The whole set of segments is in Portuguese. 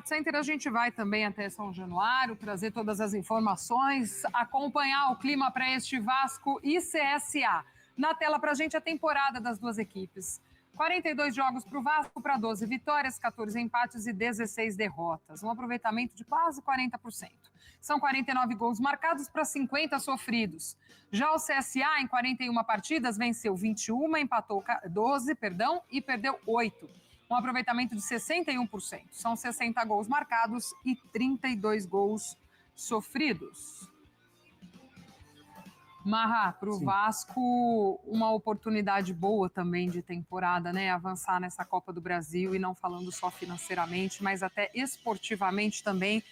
Sport Center, a gente vai também até São Januário, trazer todas as informações, acompanhar o clima para este Vasco e CSA. Na tela para a gente a temporada das duas equipes. 42 jogos para o Vasco, para 12 vitórias, 14 empates e 16 derrotas. Um aproveitamento de quase 40%. São 49 gols marcados para 50 sofridos. Já o CSA, em 41 partidas, venceu 21, empatou 12, e perdeu 8. Um aproveitamento de 61%. São 60 gols marcados e 32 gols sofridos. Marra, para o Vasco, uma oportunidade boa também de temporada, né? Avançar nessa Copa do Brasil e não falando só financeiramente, mas até esportivamente também,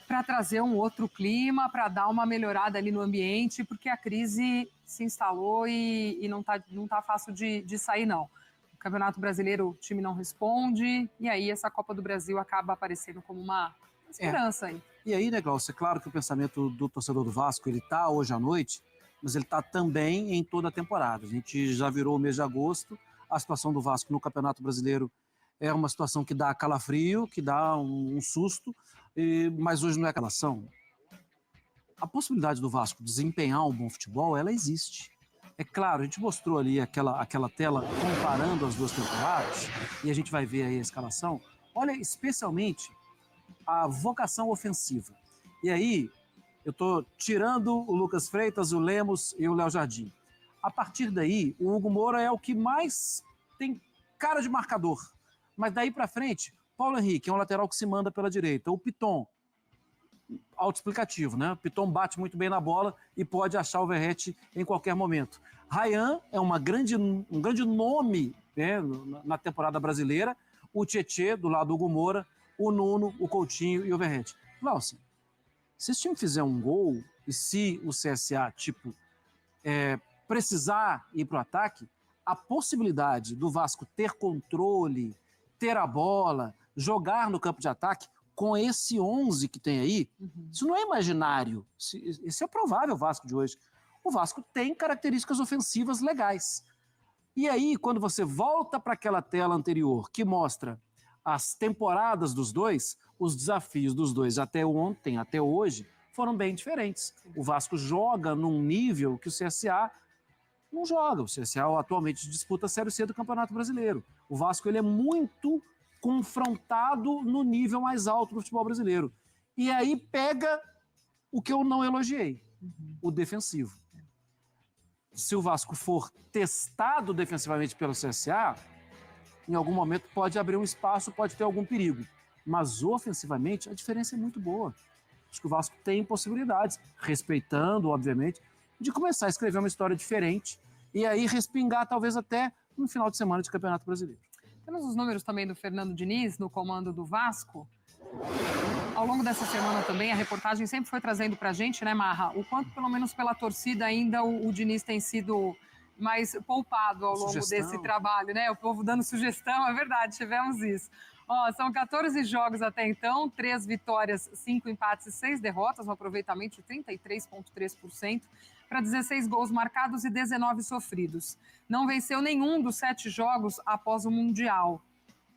para trazer um outro clima, para dar uma melhorada ali no ambiente, porque a crise se instalou e não tá fácil de sair, não. O Campeonato Brasileiro, o time não responde, e aí essa Copa do Brasil acaba aparecendo como uma esperança aí. E aí, né, Glaucio, é claro que o pensamento do torcedor do Vasco, ele tá hoje à noite, mas ele está também em toda a temporada. A gente já virou o mês de agosto, a situação do Vasco no Campeonato Brasileiro é uma situação que dá calafrio, que dá um susto, mas hoje não é aquela ação. A possibilidade do Vasco desempenhar um bom futebol, ela existe. É claro, a gente mostrou ali aquela tela comparando as duas temporadas, e a gente vai ver aí a escalação. Olha, especialmente a vocação ofensiva. E aí, eu estou tirando o Lucas Freitas, o Lemos e o Léo Jardim. A partir daí, o Hugo Moura é o que mais tem cara de marcador. Mas daí para frente, Paulo Henrique é um lateral que se manda pela direita. O Piton, autoexplicativo, né? O Piton bate muito bem na bola e pode achar o Verratti em qualquer momento. Ryan é um grande nome, né, na temporada brasileira. O Tietê, do lado do Hugo Moura. O Nuno, o Coutinho e o Verratti. Glaucio, se esse time fizer um gol e se o CSA, precisar ir para o ataque, a possibilidade do Vasco ter controle, ter a bola, jogar no campo de ataque, com esse 11 que tem aí, isso não é imaginário. Esse é o provável Vasco de hoje. O Vasco tem características ofensivas legais. E aí, quando você volta para aquela tela anterior que mostra as temporadas dos dois, os desafios dos dois até ontem, até hoje, foram bem diferentes. O Vasco joga num nível que o CSA não joga. O CSA atualmente disputa a Série C do Campeonato Brasileiro. O Vasco ele é muito confrontado no nível mais alto do futebol brasileiro. E aí pega o que eu não elogiei, o defensivo. Se o Vasco for testado defensivamente pelo CSA, em algum momento pode abrir um espaço, pode ter algum perigo. Mas ofensivamente a diferença é muito boa. Acho que o Vasco tem possibilidades, respeitando, obviamente, de começar a escrever uma história diferente e aí respingar talvez até no final de semana de Campeonato Brasileiro. Temos os números também do Fernando Diniz no comando do Vasco. Ao longo dessa semana também, a reportagem sempre foi trazendo pra gente, né, Marra, o quanto, pelo menos pela torcida, ainda o Diniz tem sido mais poupado ao longo desse trabalho, né? O povo dando sugestão, é verdade, tivemos isso. Ó, são 14 jogos até então, 3 vitórias, 5 empates e 6 derrotas, um aproveitamento de 33,3%, para 16 gols marcados e 19 sofridos. Não venceu nenhum dos 7 jogos após o Mundial.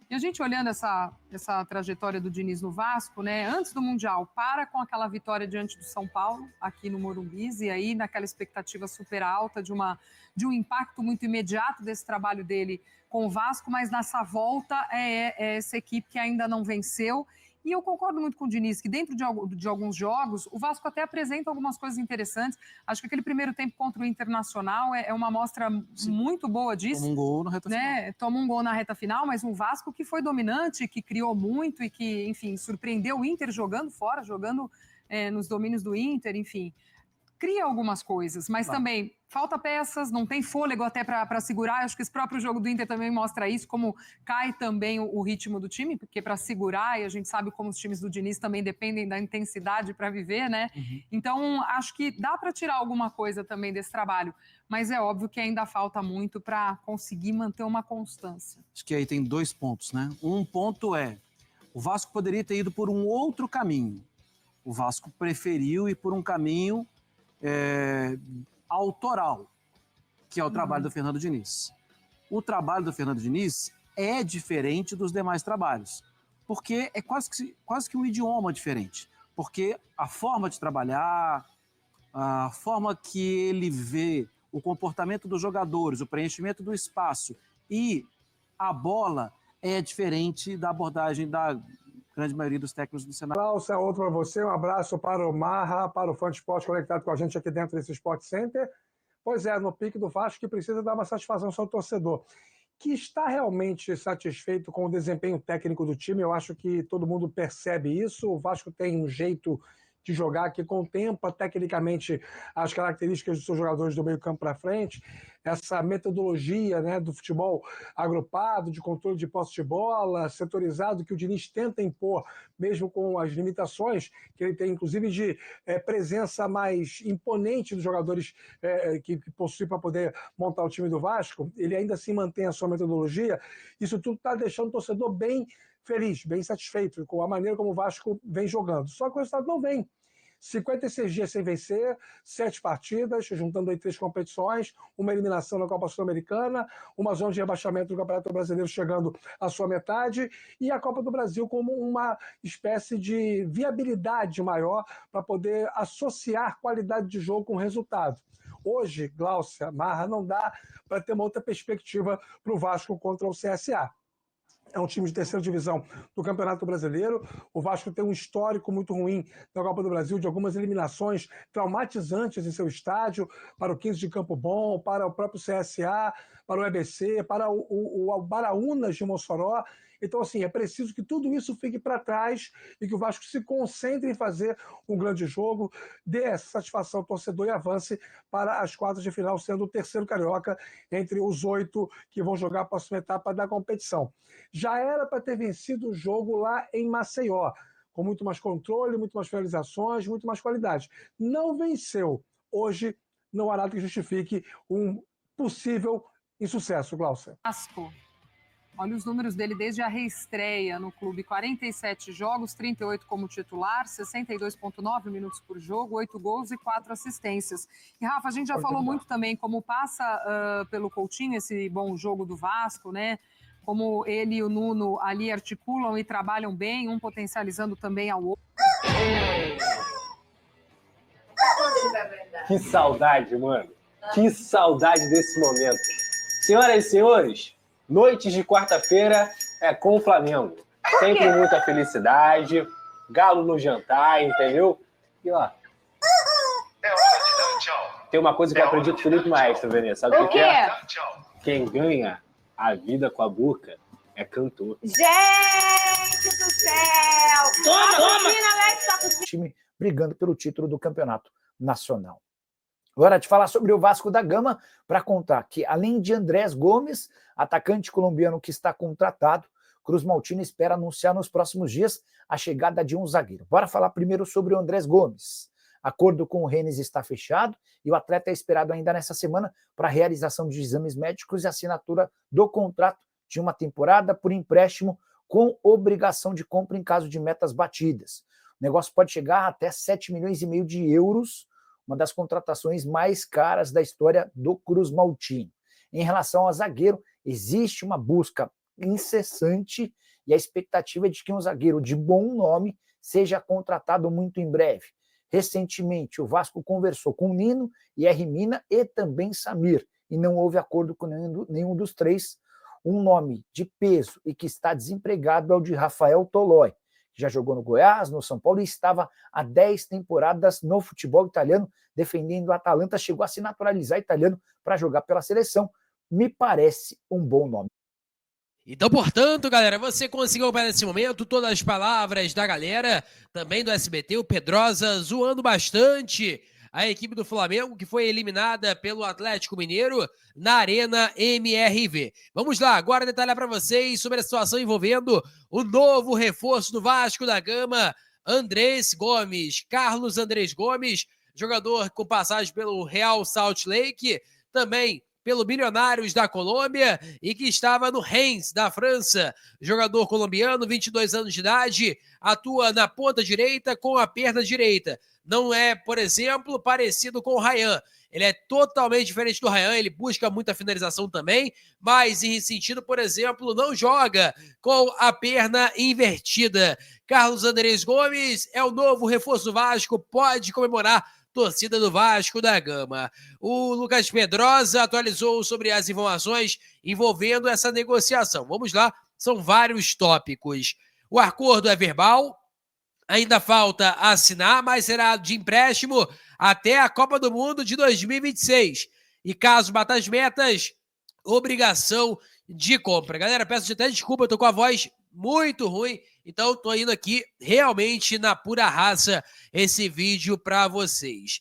E a gente olhando essa trajetória do Diniz no Vasco, né, antes do Mundial, para com aquela vitória diante do São Paulo, aqui no Morumbi, e aí naquela expectativa super alta de um impacto muito imediato desse trabalho dele com o Vasco, mas nessa volta é essa equipe que ainda não venceu. E eu concordo muito com o Diniz, que dentro de alguns jogos, o Vasco até apresenta algumas coisas interessantes. Acho que aquele primeiro tempo contra o Internacional é uma amostra muito boa disso. Toma um gol na reta final. Toma um gol na reta final, mas um Vasco que foi dominante, que criou muito e que, enfim, surpreendeu o Inter jogando fora, jogando nos domínios do Inter, enfim. Cria algumas coisas, mas também falta peças, não tem fôlego até para segurar. Acho que esse próprio jogo do Inter também mostra isso, como cai também o ritmo do time, porque para segurar, e a gente sabe como os times do Diniz também dependem da intensidade para viver, né? Então, acho que dá para tirar alguma coisa também desse trabalho, mas é óbvio que ainda falta muito para conseguir manter uma constância. Acho que aí tem 2 pontos, né? Um ponto é, o Vasco poderia ter ido por um outro caminho. O Vasco preferiu ir por um caminho autoral, que é o trabalho do Fernando Diniz. O trabalho do Fernando Diniz é diferente dos demais trabalhos. porque é quase que um idioma diferente. Porque a forma de trabalhar, a forma que ele vê o comportamento dos jogadores, o preenchimento do espaço e a bola é diferente da abordagem da grande maioria dos técnicos do cenário. Klaus, é outro para você. Um abraço para o Marra, para o Fã de Esporte conectado com a gente aqui dentro desse Sport Center. Pois é, no pique do Vasco, que precisa dar uma satisfação ao seu torcedor, que está realmente satisfeito com o desempenho técnico do time. Eu acho que todo mundo percebe isso. O Vasco tem um jeito de jogar que contempla tecnicamente as características dos seus jogadores do meio campo para frente, essa metodologia, né, do futebol agrupado, de controle de posse de bola, setorizado, que o Diniz tenta impor, mesmo com as limitações que ele tem, inclusive de presença mais imponente dos jogadores que possui para poder montar o time do Vasco. Ele ainda assim mantém a sua metodologia. Isso tudo está deixando o torcedor bem feliz, bem satisfeito com a maneira como o Vasco vem jogando. Só que o resultado não vem. 56 dias sem vencer, 7 partidas, juntando aí 3 competições, uma eliminação na Copa Sul-Americana, uma zona de rebaixamento do Campeonato Brasileiro chegando à sua metade, e a Copa do Brasil como uma espécie de viabilidade maior para poder associar qualidade de jogo com resultado. Hoje, Glaucia, Marra, não dá para ter uma outra perspectiva para o Vasco contra o CSA. É um time de terceira divisão do Campeonato Brasileiro. O Vasco tem um histórico muito ruim na Copa do Brasil, de algumas eliminações traumatizantes em seu estádio, para o 15 de Campo Bom, para o próprio CSA, para o EBC, para o Albaraúnas de Mossoró. Então, assim, é preciso que tudo isso fique para trás e que o Vasco se concentre em fazer um grande jogo, dê essa satisfação ao torcedor e avance para as quartas de final, sendo o terceiro carioca entre os 8 que vão jogar a próxima etapa da competição. Já era para ter vencido o jogo lá em Maceió, com muito mais controle, muito mais finalizações, muito mais qualidade. Não venceu. Hoje não há nada que justifique um possível insucesso, Glaucia. Vasco. Olha os números dele desde a reestreia no clube: 47 jogos, 38 como titular, 62,9 minutos por jogo, 8 gols e 4 assistências. E, Rafa, a gente já falou muito também como passa pelo Coutinho esse bom jogo do Vasco, né? Como ele e o Nuno ali articulam e trabalham bem, um potencializando também ao outro. Que saudade, mano. Que saudade desse momento. Senhoras e senhores, noites de quarta-feira é com o Flamengo. Sempre muita felicidade, galo no jantar, entendeu? E ó, é hora de dar tchau. Tem uma coisa que eu aprendi com o Felipe Maestro, Vanessa. Sabe o que é? Tchau. Quem ganha a vida com a boca é cantor. Gente do céu! Toma! O time brigando pelo título do Campeonato Nacional. Agora de falar sobre o Vasco da Gama, para contar que, além de Andrés Gomes, atacante colombiano que está contratado, Cruz Maltina espera anunciar nos próximos dias a chegada de um zagueiro. Bora falar primeiro sobre o Andrés Gomes. Acordo com o Rennes está fechado e o atleta é esperado ainda nessa semana para a realização de exames médicos e assinatura do contrato de uma temporada por empréstimo com obrigação de compra em caso de metas batidas. O negócio pode chegar até 7,5 milhões de euros, uma das contratações mais caras da história do Cruz Maltino. Em relação ao zagueiro, existe uma busca incessante e a expectativa é de que um zagueiro de bom nome seja contratado muito em breve. Recentemente, o Vasco conversou com Nino, Yerry Mina e também Samir, e não houve acordo com nenhum dos três. Um nome de peso e que está desempregado é o de Rafael Toloi, que já jogou no Goiás, no São Paulo e estava há 10 temporadas no futebol italiano, defendendo o Atalanta, chegou a se naturalizar italiano para jogar pela seleção. Me parece um bom nome. Então, portanto, galera, você conseguiu para esse momento todas as palavras da galera, também do SBT, o Pedrosa zoando bastante a equipe do Flamengo, que foi eliminada pelo Atlético Mineiro na Arena MRV. Vamos lá, agora detalhar para vocês sobre a situação envolvendo o novo reforço do Vasco da Gama, Andrés Gomes. Carlos Andrés Gomes, jogador com passagem pelo Real Salt Lake, também pelo Milionários da Colômbia e que estava no Rennes da França. Jogador colombiano, 22 anos de idade, atua na ponta direita com a perna direita. não é, por exemplo, parecido com o Ryan. Ele é totalmente diferente do Ryan, ele busca muita finalização também, mas em sentido, por exemplo, não joga com a perna invertida. Carlos Andrés Gomes é o novo reforço do Vasco, pode comemorar, torcida do Vasco da Gama. O Lucas Pedrosa atualizou sobre as informações envolvendo essa negociação. Vamos lá, são vários tópicos. O acordo é verbal, ainda falta assinar, mas será de empréstimo até a Copa do Mundo de 2026. E caso bata as metas, obrigação de compra. Galera, peço até desculpa, eu tô com a voz muito ruim, então tô indo aqui realmente na pura raça esse vídeo para vocês.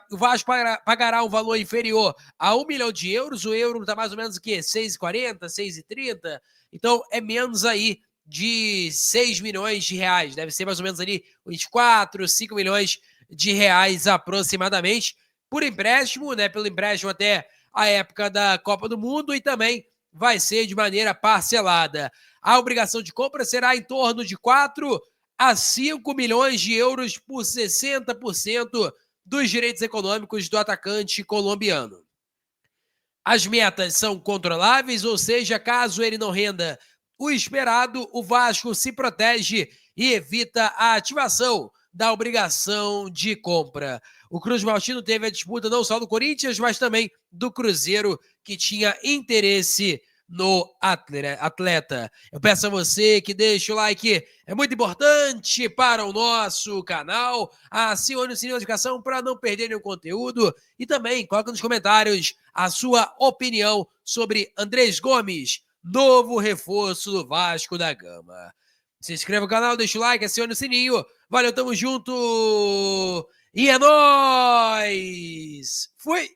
O Vasco pagará um valor inferior a 1 milhão de euros, o euro tá mais ou menos o quê? 6,40, 6,30? Então é menos aí de 6 milhões de reais, deve ser mais ou menos ali uns 4, 5 milhões de reais aproximadamente, por empréstimo, né, pelo empréstimo até a época da Copa do Mundo, e também vai ser de maneira parcelada. A obrigação de compra será em torno de 4 a 5 milhões de euros por 60% dos direitos econômicos do atacante colombiano. As metas são controláveis, ou seja, caso ele não renda o esperado, o Vasco se protege e evita a ativação da obrigação de compra. O Cruz Maltino teve a disputa não só do Corinthians, mas também do Cruzeiro, que tinha interesse no atleta. Eu peço a você que deixe o like, é muito importante para o nosso canal. Acione o sininho de notificação para não perder nenhum conteúdo. E também coloque nos comentários a sua opinião sobre Andrés Gomes, novo reforço do Vasco da Gama. Se inscreva no canal, deixa o like, acione o sininho. Valeu, tamo junto! E é nóis! Fui!